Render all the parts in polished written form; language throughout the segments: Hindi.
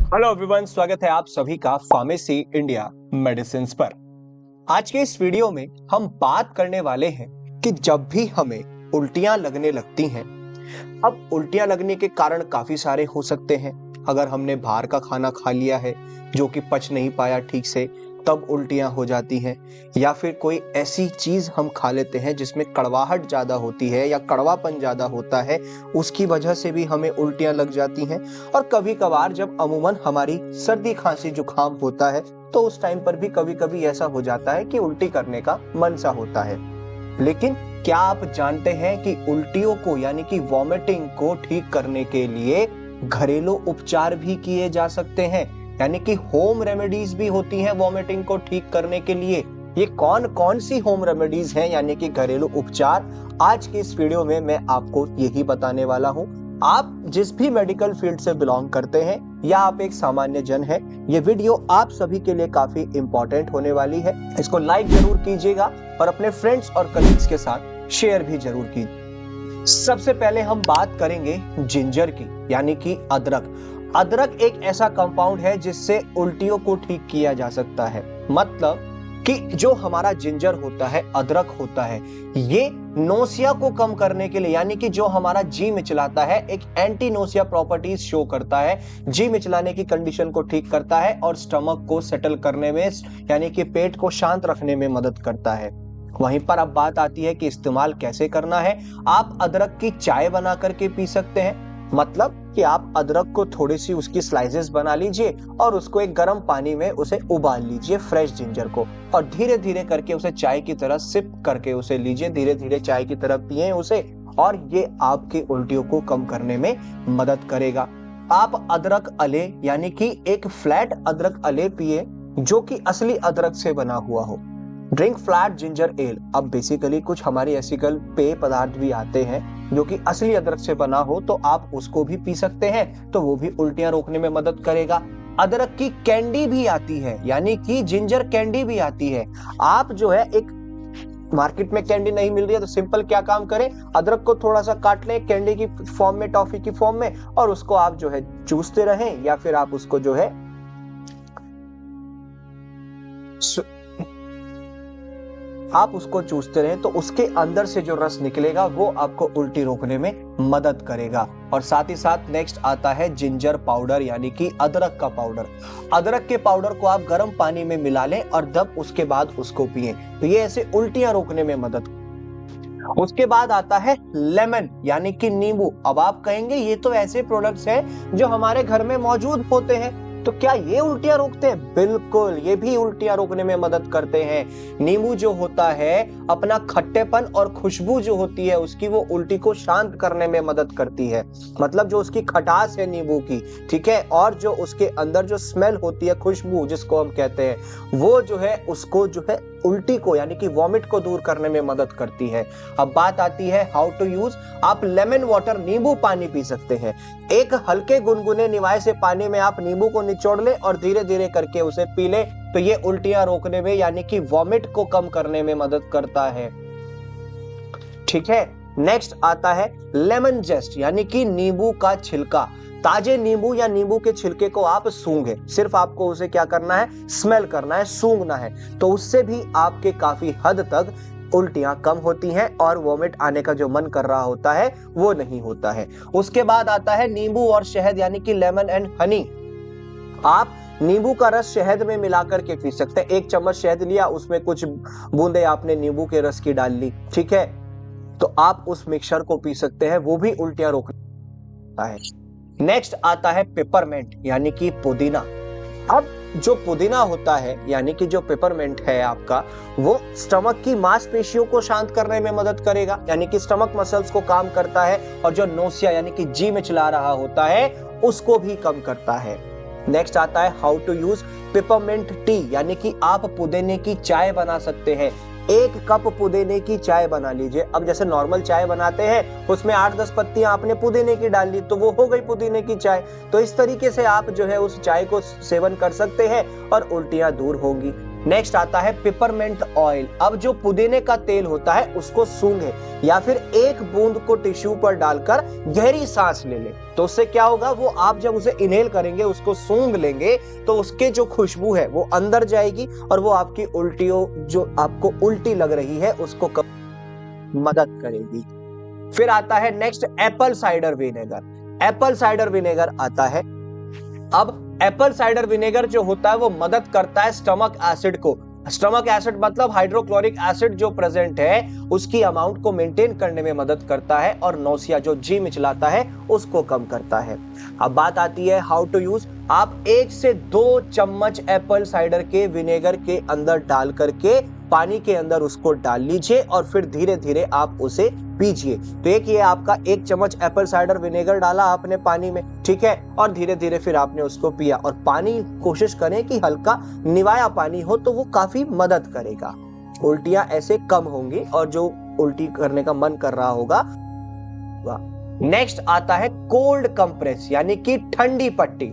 हेलो एवरीवन, स्वागत है आप सभी का फार्मेसी इंडिया मेडिसिन पर। आज के इस वीडियो में हम बात करने वाले हैं कि जब भी हमें उल्टियां लगने लगती हैं। अब उल्टियां लगने के कारण काफी सारे हो सकते हैं। अगर हमने बाहर का खाना खा लिया है जो कि पच नहीं पाया ठीक से, तब उल्टियां हो जाती हैं। या फिर कोई ऐसी चीज हम खा लेते हैं जिसमें कड़वाहट ज्यादा होती है या कड़वापन ज्यादा होता है, उसकी वजह से भी हमें उल्टियां लग जाती हैं। और कभी कभार जब अमूमन हमारी सर्दी खांसी जुकाम होता है तो उस टाइम पर भी कभी कभी ऐसा हो जाता है कि उल्टी करने का मन सा होता है। लेकिन क्या आप जानते हैं कि उल्टियों को यानी कि वॉमिटिंग को ठीक करने के लिए घरेलू उपचार भी किए जा सकते हैं, यानी कि होम रेमेडीज भी होती हैं वॉमिटिंग को ठीक करने के लिए। ये कौन कौन सी होम रेमेडीज हैं यानी कि घरेलू उपचार, आज की इस वीडियो में मैं आपको यही बताने वाला हूं। आप जिस भी मेडिकल फील्ड से बिलोंग करते हैं या आप एक सामान्य जन हैं, ये वीडियो आप सभी के लिए काफी इंपॉर्टेंट होने वाली है। इसको लाइक जरूर कीजिएगा और अपने फ्रेंड्स और कलीग्स के साथ शेयर भी जरूर कीजिए। सबसे पहले हम बात करेंगे जिंजर की, यानी कि अदरक। अदरक एक ऐसा कंपाउंड है जिससे उल्टियों को ठीक किया जा सकता है। मतलब कि जो हमारा जिंजर होता है, अदरक होता है, ये नोसिया को कम करने के लिए, यानी कि जो हमारा जी मिचलाता है, एक एंटी नोसिया प्रॉपर्टीज शो करता है। जी मिचलाने की कंडीशन को ठीक करता है और स्टमक को सेटल करने में, यानी कि पेट को शांत रखने में मदद करता है। वहीं पर अब बात आती है कि इस्तेमाल कैसे करना है। आप अदरक की चाय बना करके पी सकते हैं। मतलब कि आप अदरक को थोड़ी सी उसकी स्लाइसेस बना लीजिए और उसको एक गर्म पानी में उसे उबाल लीजिए, फ्रेश जिंजर को, और धीरे धीरे करके उसे चाय की तरह सिप करके उसे लीजिए, धीरे धीरे चाय की तरह पिए उसे, और ये आपकी उल्टियों को कम करने में मदद करेगा। आप अदरक अले यानी कि एक फ्लैट अदरक अले पिए जो कि असली अदरक से बना हुआ हो। Drink flat ginger L. अब बेसिकली कुछ हमारी एसिकल पेय पदार्थ भी आते हैं जो कि असली अदरक से बना हो, तो आप उसको भी पी सकते हैं, तो वो भी उल्टियां रोकने में मदद करेगा। अदरक की कैंडी भी आती है, यानी कि जिंजर कैंडी भी आती है। आप जो है, एक मार्केट में कैंडी नहीं मिल रही है तो सिंपल क्या काम करें, अदरक को थोड़ा सा काट लें कैंडी की फॉर्म में, टॉफी की फॉर्म में, और उसको आप जो है चूसते रहें, या फिर आप उसको जो है आप उसको चूसते रहें, तो उसके अंदर से जो रस निकलेगा वो आपको उल्टी रोकने में मदद करेगा। और साथ ही साथ नेक्स्ट आता है जिंजर पाउडर, यानी कि अदरक का पाउडर। अदरक के पाउडर को आप गर्म पानी में मिला लें और तब उसके बाद उसको पिएं, तो ये ऐसे उल्टियां रोकने में मदद। उसके बाद आता है लेमन, यानी कि नींबू। अब आप कहेंगे ये तो ऐसे प्रोडक्ट्स हैं जो हमारे घर में मौजूद होते हैं, तो क्या ये उल्टियां रोकते हैं? बिल्कुल, ये भी उल्टियां रोकने में मदद करते हैं। नींबू जो होता है, अपना खट्टेपन और खुशबू जो होती है उसकी, वो उल्टी को शांत करने में मदद करती है। मतलब जो उसकी खटास है नींबू की, ठीक है, और जो उसके अंदर जो स्मेल होती है, खुशबू जिसको हम कहते हैं, वो जो है उसको जो है उल्टी को यानी कि वॉमिट को दूर करने में मदद करती है। अब बात आती है हाउ टू यूज। आप लेमन वाटर, नींबू पानी पी सकते हैं। एक हल्के गुनगुने निवाय से पानी में आप नींबू को निचोड़ ले और धीरे धीरे करके उसे पी ले, तो ये उल्टियां रोकने में यानी कि वॉमिट को कम करने में मदद करता है। ठीक है, नेक्स्ट आता है लेमन जेस्ट, यानी कि नींबू का छिलका। ताजे नींबू या नींबू के छिलके को आप सूंघे, सिर्फ आपको उसे क्या करना है, स्मेल करना है, सूंघना है, तो उससे भी आपके काफी हद तक उल्टियां कम होती हैं और वॉमिट आने का जो मन कर रहा होता है वो नहीं होता है। उसके बाद आता है नींबू और शहद, यानी कि लेमन एंड हनी। आप नींबू का रस शहद में मिलाकर के पी सकते हैं। एक चम्मच शहद लिया, उसमें कुछ बूंदे आपने नींबू के रस की डाल ली, ठीक है, तो आप उस मिक्सचर को पी सकते हैं, वो भी उल्टियां रोकता है। नेक्स्ट आता है पेपरमेंट, यानी कि पुदीना। अब जो पुदीना होता है, यानी कि जो पेपरमेंट है आपका, वो स्टमक की मांसपेशियों को शांत करने में मदद करेगा, यानी कि स्टमक मसल्स को काम करता है, और जो नोसिया यानी कि जी में चला रहा होता है उसको भी कम करता है। नेक्स्ट आता है how to use peppermint tea, यानी कि आप पुदीने की चाय बना सकते हैं। 1 कप पुदीने की चाय बना लीजिए। अब जैसे नॉर्मल चाय बनाते हैं उसमें 8-10 पत्तियां आपने पुदीने की डाल ली, तो वो हो गई पुदीने की चाय। तो इस तरीके से आप जो है उस चाय को सेवन कर सकते हैं और उल्टियां दूर होंगी। नेक्स्ट आता है पिपरमेंट ऑयल। अब जो पुदीने का तेल होता है उसको सूंघे या फिर एक बूंद को टिश्यू पर डालकर गहरी सांस ले ले, तो उससे क्या होगा, वो आप जब उसे इनहेल करेंगे, उसको सूंघ लेंगे, तो उसके जो खुशबू है वो अंदर जाएगी और वो आपकी उल्टियों, जो आपको उल्टी लग रही है, उसको मदद करेगी। फिर आता है next Apple cider vinegar. Apple cider vinegar आता है। अब एप्पल साइडर विनेगर जो होता है वो मदद करता है स्टमक एसिड को। स्टमक एसिड मतलब हाइड्रोक्लोरिक एसिड जो प्रेजेंट है उसकी अमाउंट को मेंटेन करने में मदद करता है और नौसिया जो जी मिचलाता है उसको कम करता है। अब बात आती है हाउ टू यूज। आप 1 से 2 चम्मच एप्पल साइडर के विनेगर के अंदर डाल करके पानी के अंदर उसको डाल लीजिए और फिर धीरे धीरे आप उसे पीजिए। तो एक ये आपका 1 चम्मच एप्पल साइडर विनेगर डाला आपने पानी में, ठीक है, और धीरे धीरे फिर आपने उसको पिया। और पानी कोशिश करें कि हल्का निवाया पानी हो, तो वो काफी मदद करेगा। उल्टियां ऐसे कम होंगी और जो उल्टी करने का मन कर रहा होगा। नेक्स्ट आता है कोल्ड कंप्रेस यानी कि ठंडी पट्टी।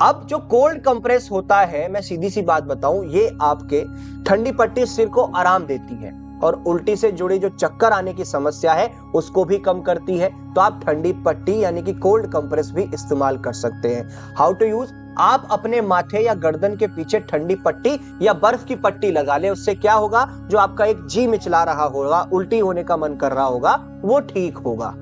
अब जो कोल्ड कंप्रेस होता है, मैं सीधी सी बात बताऊं, ये आपके ठंडी पट्टी सिर को आराम देती है और उल्टी से जुड़ी जो चक्कर आने की समस्या है उसको भी कम करती है। तो आप ठंडी पट्टी यानी कि कोल्ड कंप्रेस भी इस्तेमाल कर सकते हैं। How to use. आप अपने माथे या गर्दन के पीछे ठंडी पट्टी या बर्फ की पट्टी लगा ले। उससे क्या होगा, जो आपका एक जी मिचला रहा होगा, उल्टी होने का मन कर रहा होगा, वो ठीक होगा।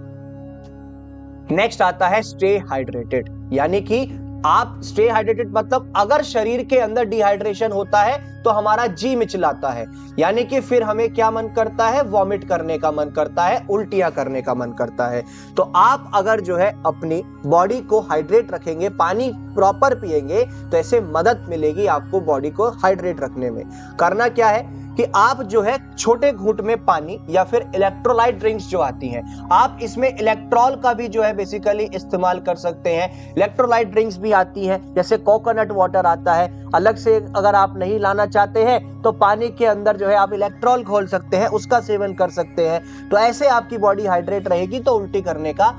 नेक्स्ट आता है स्टे हाइड्रेटेड, यानी कि आप स्टे हाइड्रेटेड मतलब अगर शरीर के अंदर डिहाइड्रेशन होता है तो हमारा जी मिचलाता है, यानी कि फिर हमें क्या मन करता है, वॉमिट करने का मन करता है, उल्टियां करने का मन करता है। तो आप अगर जो है अपनी बॉडी को हाइड्रेट रखेंगे, पानी प्रॉपर पिएंगे, तो ऐसे मदद मिलेगी आपको बॉडी को हाइड्रेट रखने में। करना क्या है कि आप जो है छोटे घूंट में पानी या फिर इलेक्ट्रोलाइट ड्रिंक्स जो आती हैं, आप इसमें इलेक्ट्रॉल का भी जो है बेसिकली इस्तेमाल कर सकते हैं। इलेक्ट्रोलाइट ड्रिंक्स भी आती हैं, जैसे कोकोनट वाटर आता है। अलग से अगर आप नहीं लाना चाहते हैं तो पानी के अंदर जो है आप इलेक्ट्रॉल घोल सकते हैं, उसका सेवन कर सकते हैं। तो ऐसे आपकी बॉडी हाइड्रेट रहेगी तो उल्टी करने का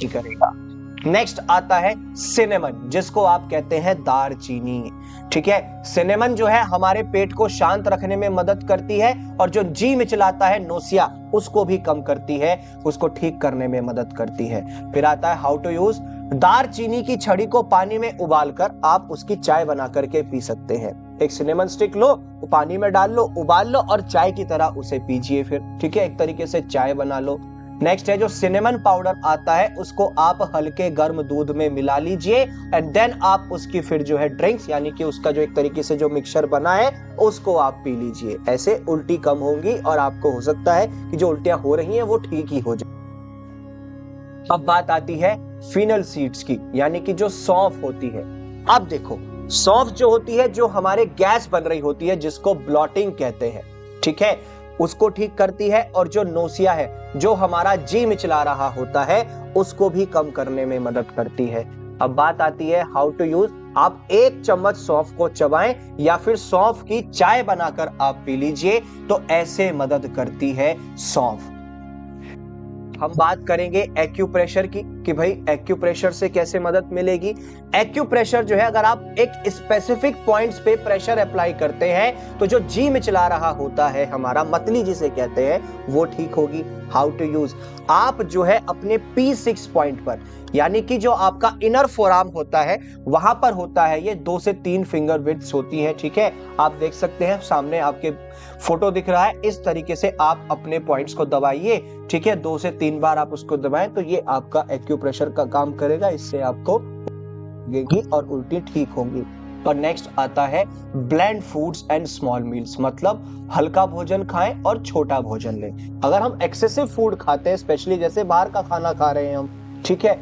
करेगा। नेक्स्ट आता है सिनेमन, जिसको आप कहते हैं दालचीनी, ठीक है। सिनेमन जो है हमारे पेट को शांत रखने में मदद करती है और जो जी मिचलाता है, नोसिया, उसको भी कम करती है, उसको ठीक करने में मदद करती है। फिर आता है हाउ टू यूज। दालचीनी की छड़ी को पानी में उबालकर आप उसकी चाय बना करके पी सकते हैं। एक सिनेमन स्टिक लो, पानी में डाल लो, उबाल लो और चाय की तरह उसे पीजिए फिर, ठीक है, एक तरीके से चाय बना लो। नेक्स्ट है जो सिनेमन पाउडर आता है, उसको आप हल्के गर्म दूध में मिला लीजिए एंड देन आप उसकी फिर जो है ड्रिंक्स यानी कि उसका जो एक तरीके से जो मिक्सचर बना है उसको आप पी लीजिए। ऐसे उल्टी कम होंगी और आपको हो सकता है कि जो उल्टियां हो रही हैं वो ठीक ही हो जाए। अब बात आती है फिनल सीड्स की, यानी कि जो सौंफ होती है। अब देखो, सौंफ जो होती है, जो हमारे गैस बन रही होती है, जिसको ब्लॉटिंग कहते हैं, ठीक है, उसको ठीक करती है और जो नोसिया है, जो हमारा जी मिचला रहा होता है, उसको भी कम करने में मदद करती है। अब बात आती है हाउ टू यूज। आप 1 चम्मच सौंफ को चबाएं या फिर सौंफ की चाय बनाकर आप पी लीजिए, तो ऐसे मदद करती है सौंफ। हम बात करेंगे एक्यूप्रेशर की कि भाई एक्यूप्रेशर से कैसे मदद मिलेगी। एक्यूप्रेशर जो है, अगर आप एक स्पेसिफिक पॉइंट्स पे प्रेशर अप्लाई करते हैं तो जो जी मिचला रहा होता है हमारा, मतली जिसे कहते हैं, वो ठीक होगी। How to use. आप जो है अपने P6 पॉइंट पर, यानी कि जो आपका इनर फोरआर्म होता है वहां पर होता है, ये 2 से 3 फिंगर विड्थ होती है, ठीक है, आप देख सकते हैं सामने आपके फोटो दिख रहा है। इस तरीके से आप अपने पॉइंट्स को दबाइए, ठीक है, 2 से 3 बार आप उसको दबाएं तो ये आपका एक्यूप्रेशर का काम करेगा। इससे आपको लगेगी और उल्टी ठीक होंगी। और नेक्स्ट आता है blend foods and small meals, मतलब हल्का भोजन खाएं और छोटा भोजन लें। अगर हम एक्सेसिव फूड खाते हैं, स्पेशली जैसे बाहर का खाना खा रहे हैं हम, ठीक है,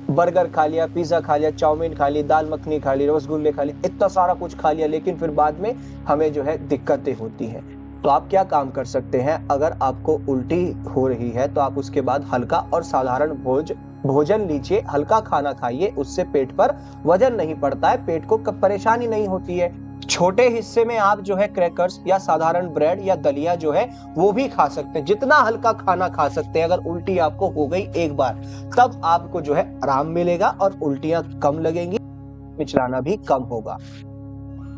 बर्गर खा लिया, पिज्जा खा लिया, चाउमीन खा ली, दाल मखनी खा ली, रसगुल्ले खा लिए, इतना सारा कुछ खा लिया, लेकिन फिर बाद में हमें जो है दिक्कतें होती हैं। तो आप क्या काम कर सकते हैं, अगर आपको उल्टी हो रही है तो आप उसके बाद हल्का और साधारण भोजन लीजिए, हल्का खाना खाइए, उससे पेट पर वजन नहीं पड़ता है, पेट को परेशानी नहीं होती है। छोटे हिस्से में आप जो है क्रैकर्स या साधारण ब्रेड या दलिया जो है वो भी खा सकते हैं। जितना हल्का खाना खा सकते हैं, अगर उल्टी आपको हो गई एक बार, तब आपको जो है आराम मिलेगा और उल्टियां कम लगेंगी, मिचलाना भी कम होगा।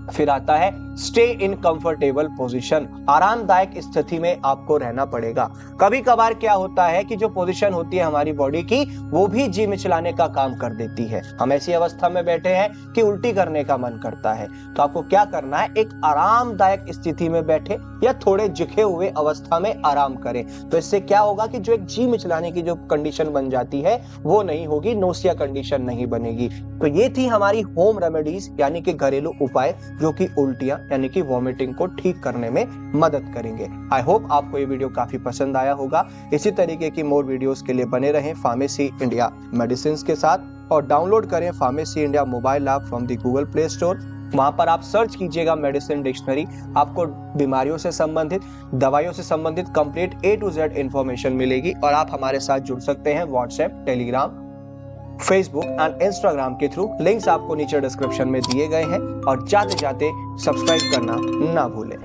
फिर आता है स्टे इन कंफर्टेबल पोजीशन, आरामदायक स्थिति में आपको रहना पड़ेगा। कभी कभार क्या होता है कि जो पोजीशन होती है हमारी बॉडी की वो भी जी मिचलाने का काम कर देती है। हम ऐसी अवस्था में बैठे हैं कि उल्टी करने का मन करता है, तो आपको क्या करना है, एक आरामदायक स्थिति में बैठे या थोड़े झुके हुए अवस्था में आराम करें। तो इससे क्या होगा कि जो एक जी मिचलाने की जो कंडीशन बन जाती है वो नहीं होगी, नोसिया कंडीशन नहीं बनेगी। तो ये थी हमारी होम रेमेडीज यानी कि घरेलू उपाय जो कि उल्टियां यानी कि वॉमिटिंग को ठीक करने में मदद करेंगे। आई होप आपको ये वीडियो काफी पसंद आया होगा। इसी तरीके की मोर वीडियोस के लिए बने रहें फार्मेसी इंडिया मेडिसिन के साथ और डाउनलोड करें pharmacy India mobile app from the Google play store. वहां पर आप सर्च कीजिएगा मेडिसिन डिक्शनरी, आपको बीमारियों से संबंधित, दवाइयों से संबंधित complete A to Z information मिलेगी और आप हमारे साथ जुड़ सकते हैं WhatsApp, Telegram, Facebook and Instagram के थ्रू। लिंक्स आपको नीचे डिस्क्रिप्शन में दिए गए हैं और जाते जाते सब्सक्राइब करना ना भूलें।